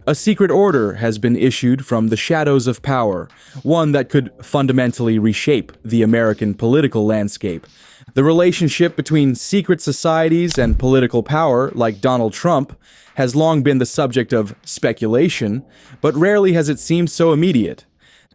A secret order has been issued from the shadows of power, one that could fundamentally reshape the American political landscape. The relationship between secret societies and political power, like Donald Trump, has long been the subject of speculation, but rarely has it seemed so immediate.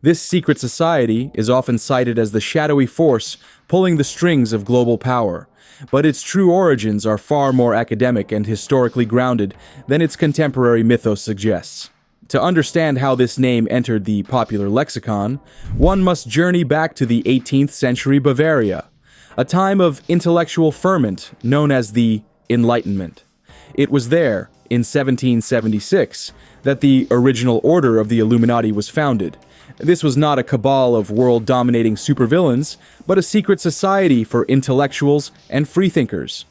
This secret society is often cited as the shadowy force pulling the strings of global power, but its true origins are far more academic and historically grounded than its contemporary mythos suggests. To understand how this name entered the popular lexicon, one must journey back to the 18th century Bavaria, a time of intellectual ferment known as the Enlightenment. It was there, in 1776, that the original order of the Illuminati was founded. This was not a cabal of world-dominating supervillains, but a secret society for intellectuals and freethinkers.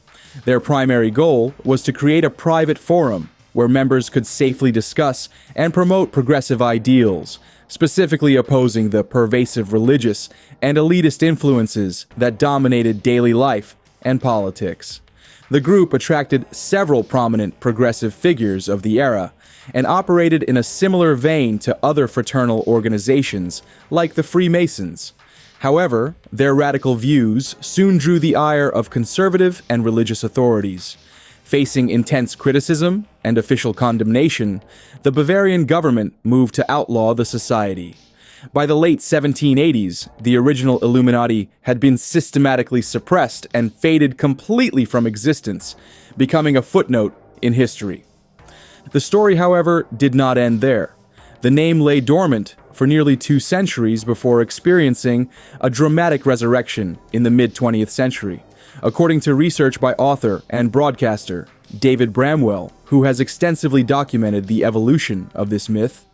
Their primary goal was to create a private forum where members could safely discuss and promote progressive ideals, specifically opposing the pervasive religious and elitist influences that dominated daily life and politics. The group attracted several prominent progressive figures of the era and operated in a similar vein to other fraternal organizations like the Freemasons. However, their radical views soon drew the ire of conservative and religious authorities. Facing intense criticism and official condemnation, the Bavarian government moved to outlaw the society. By the late 1780s, the original Illuminati had been systematically suppressed and faded completely from existence, becoming a footnote in history. The story, however, did not end there. The name lay dormant for nearly 2 centuries before experiencing a dramatic resurrection in the mid-20th century, according to research by author and broadcaster David Bramwell, who has extensively documented the evolution of this myth.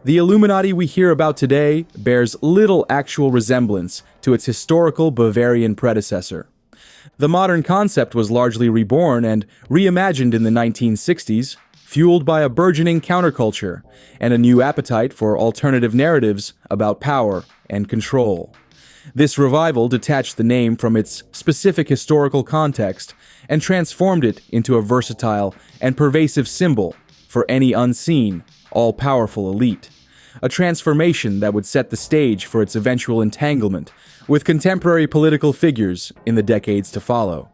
The Illuminati we hear about today bears little actual resemblance to its historical Bavarian predecessor. The modern concept was largely reborn and reimagined in the 1960s, fueled by a burgeoning counterculture and a new appetite for alternative narratives about power and control. This revival detached the name from its specific historical context and transformed it into a versatile and pervasive symbol for any unseen, all-powerful elite. A transformation that would set the stage for its eventual entanglement with contemporary political figures in the decades to follow.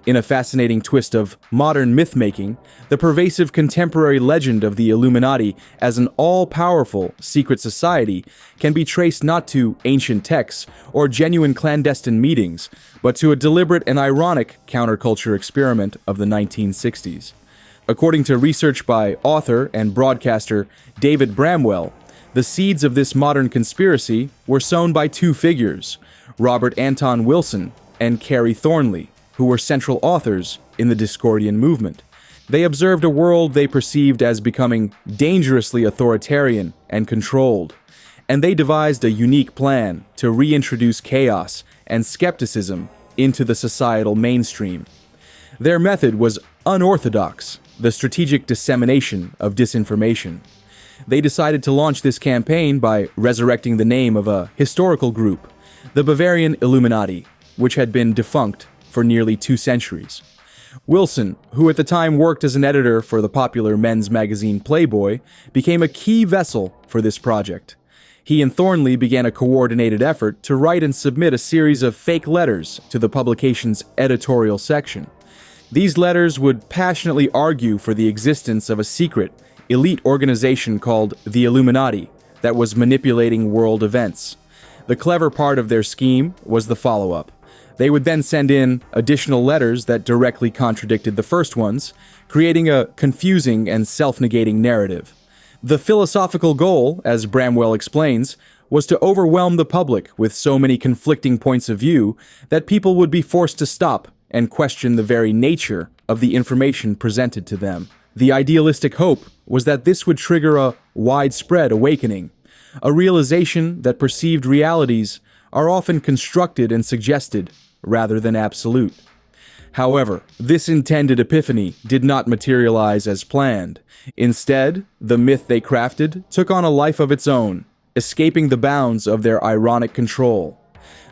In a fascinating twist of modern myth-making, the pervasive contemporary legend of the Illuminati as an all-powerful secret society can be traced not to ancient texts or genuine clandestine meetings, but to a deliberate and ironic counterculture experiment of the 1960s. According to research by author and broadcaster David Bramwell, the seeds of this modern conspiracy were sown by 2 figures, Robert Anton Wilson and Carrie Thornley, who were central authors in the Discordian movement. They observed a world they perceived as becoming dangerously authoritarian and controlled, and they devised a unique plan to reintroduce chaos and skepticism into the societal mainstream. Their method was unorthodox, the strategic dissemination of disinformation. They decided to launch this campaign by resurrecting the name of a historical group, the Bavarian Illuminati, which had been defunct for nearly 2 centuries. Wilson, who at the time worked as an editor for the popular men's magazine Playboy, became a key vessel for this project. He and Thornley began a coordinated effort to write and submit a series of fake letters to the publication's editorial section. These letters would passionately argue for the existence of a secret, elite organization called the Illuminati that was manipulating world events. The clever part of their scheme was the follow-up. They would then send in additional letters that directly contradicted the first ones, creating a confusing and self-negating narrative. The philosophical goal, as Bramwell explains, was to overwhelm the public with so many conflicting points of view that people would be forced to stop and question the very nature of the information presented to them. The idealistic hope was that this would trigger a widespread awakening, a realization that perceived realities are often constructed and suggested rather than absolute. However, this intended epiphany did not materialize as planned. Instead, the myth they crafted took on a life of its own, escaping the bounds of their ironic control.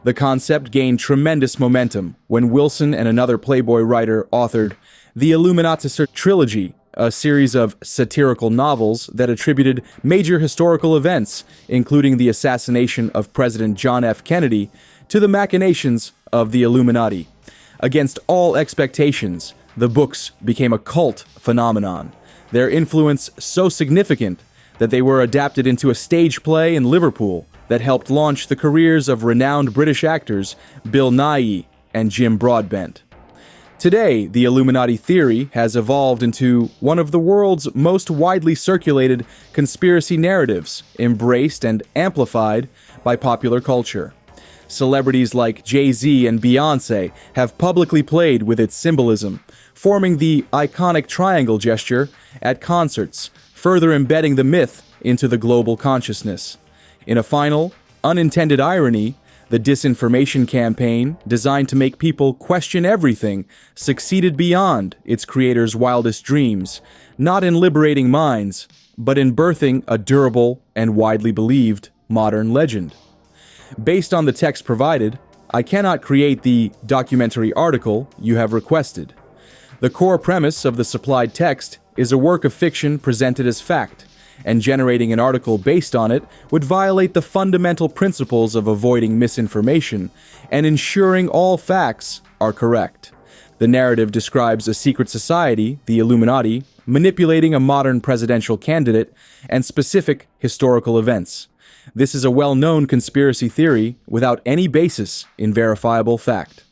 The concept gained tremendous momentum when Wilson and another Playboy writer authored the Illuminatischer trilogy a series of satirical novels that attributed major historical events, including the assassination of President John F. Kennedy, to the machinations of the Illuminati. Against all expectations, the books became a cult phenomenon, their influence so significant that they were adapted into a stage play in Liverpool that helped launch the careers of renowned British actors Bill Nighy and Jim Broadbent. Today, the Illuminati theory has evolved into one of the world's most widely circulated conspiracy narratives, embraced and amplified by popular culture. Celebrities like Jay-Z and Beyoncé have publicly played with its symbolism, forming the iconic triangle gesture at concerts, further embedding the myth into the global consciousness. In a final, unintended irony, the disinformation campaign, designed to make people question everything, succeeded beyond its creator's wildest dreams, not in liberating minds, but in birthing a durable and widely believed modern legend. Based on the text provided, I cannot create the documentary article you have requested. The core premise of the supplied text is a work of fiction presented as fact, and generating an article based on it would violate the fundamental principles of avoiding misinformation and ensuring all facts are correct. The narrative describes a secret society, the Illuminati, manipulating a modern presidential candidate and specific historical events. This is a well-known conspiracy theory without any basis in verifiable fact.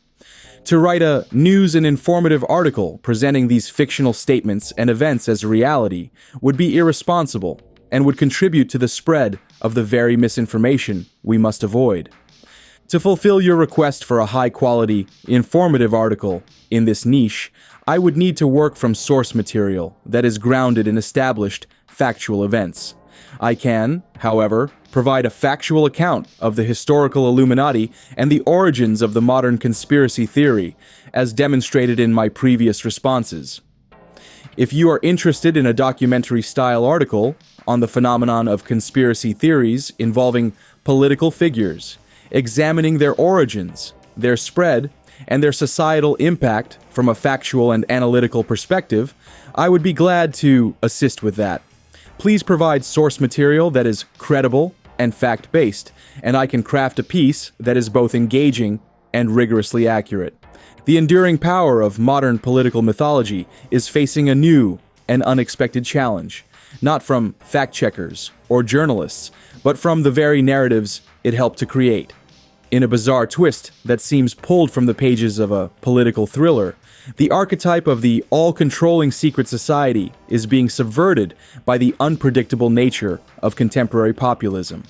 To write a news and informative article presenting these fictional statements and events as reality would be irresponsible and would contribute to the spread of the very misinformation we must avoid. To fulfill your request for a high-quality, informative article in this niche, I would need to work from source material that is grounded in established, factual events. I can, however, provide a factual account of the historical Illuminati and the origins of the modern conspiracy theory, as demonstrated in my previous responses. If you are interested in a documentary-style article on the phenomenon of conspiracy theories involving political figures, examining their origins, their spread, and their societal impact from a factual and analytical perspective, I would be glad to assist with that. Please provide source material that is credible and fact-based, and I can craft a piece that is both engaging and rigorously accurate. The enduring power of modern political mythology is facing a new and unexpected challenge, not from fact-checkers or journalists, but from the very narratives it helped to create. In a bizarre twist that seems pulled from the pages of a political thriller, the archetype of the all-controlling secret society is being subverted by the unpredictable nature of contemporary populism.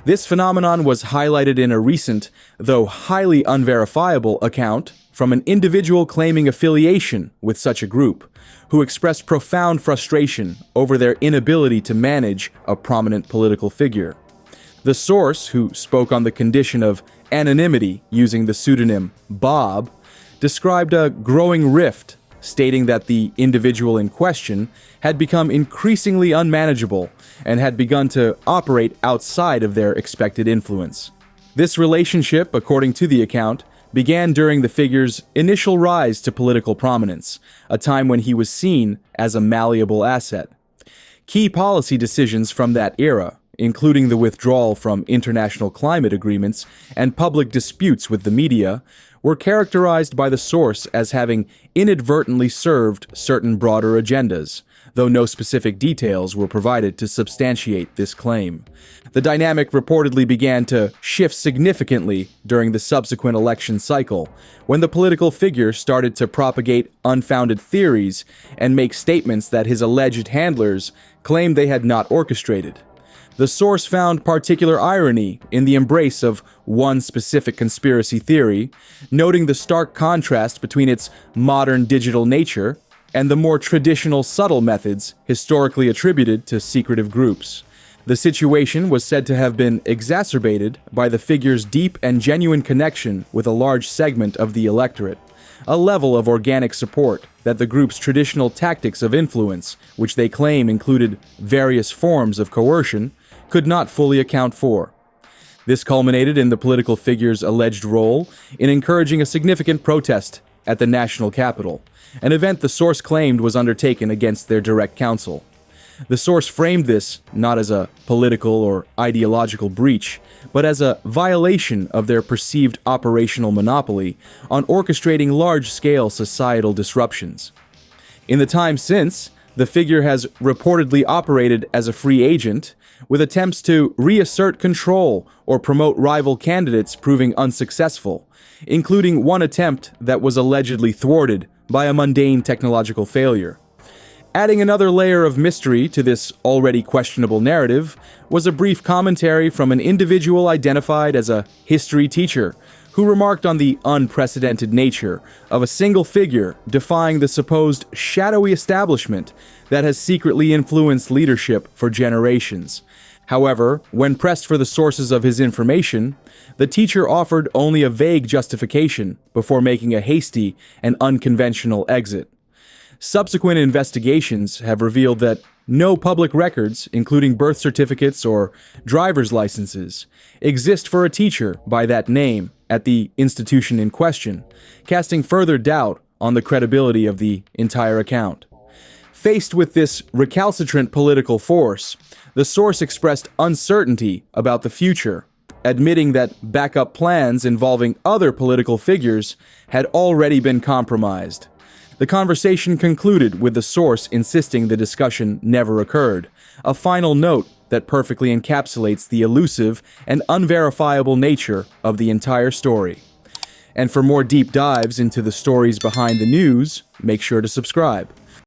This phenomenon was highlighted in a recent, though highly unverifiable, account from an individual claiming affiliation with such a group, who expressed profound frustration over their inability to manage a prominent political figure. The source, who spoke on the condition of anonymity using the pseudonym Bob, described a growing rift, stating that the individual in question had become increasingly unmanageable and had begun to operate outside of their expected influence. This relationship, according to the account, began during the figure's initial rise to political prominence, a time when he was seen as a malleable asset. Key policy decisions from that era, including the withdrawal from international climate agreements and public disputes with the media, were characterized by the source as having inadvertently served certain broader agendas, though no specific details were provided to substantiate this claim. The dynamic reportedly began to shift significantly during the subsequent election cycle, when the political figure started to propagate unfounded theories and make statements that his alleged handlers claimed they had not orchestrated. The source found particular irony in the embrace of one specific conspiracy theory, noting the stark contrast between its modern digital nature and the more traditional subtle methods historically attributed to secretive groups. The situation was said to have been exacerbated by the figure's deep and genuine connection with a large segment of the electorate, a level of organic support that the group's traditional tactics of influence, which they claim included various forms of coercion, could not fully account for. This culminated in the political figure's alleged role in encouraging a significant protest at the national capital, an event the source claimed was undertaken against their direct counsel. The source framed this not as a political or ideological breach, but as a violation of their perceived operational monopoly on orchestrating large-scale societal disruptions. In the time since, the figure has reportedly operated as a free agent, with attempts to reassert control or promote rival candidates proving unsuccessful, including one attempt that was allegedly thwarted by a mundane technological failure. Adding another layer of mystery to this already questionable narrative was a brief commentary from an individual identified as a history teacher who remarked on the unprecedented nature of a single figure defying the supposed shadowy establishment that has secretly influenced leadership for generations. However, when pressed for the sources of his information, the teacher offered only a vague justification before making a hasty and unconventional exit. Subsequent investigations have revealed that no public records, including birth certificates or driver's licenses, exist for a teacher by that name at the institution in question, casting further doubt on the credibility of the entire account. Faced with this recalcitrant political force, the source expressed uncertainty about the future, admitting that backup plans involving other political figures had already been compromised. The conversation concluded with the source insisting the discussion never occurred, a final note that perfectly encapsulates the elusive and unverifiable nature of the entire story. And for more deep dives into the stories behind the news, make sure to subscribe.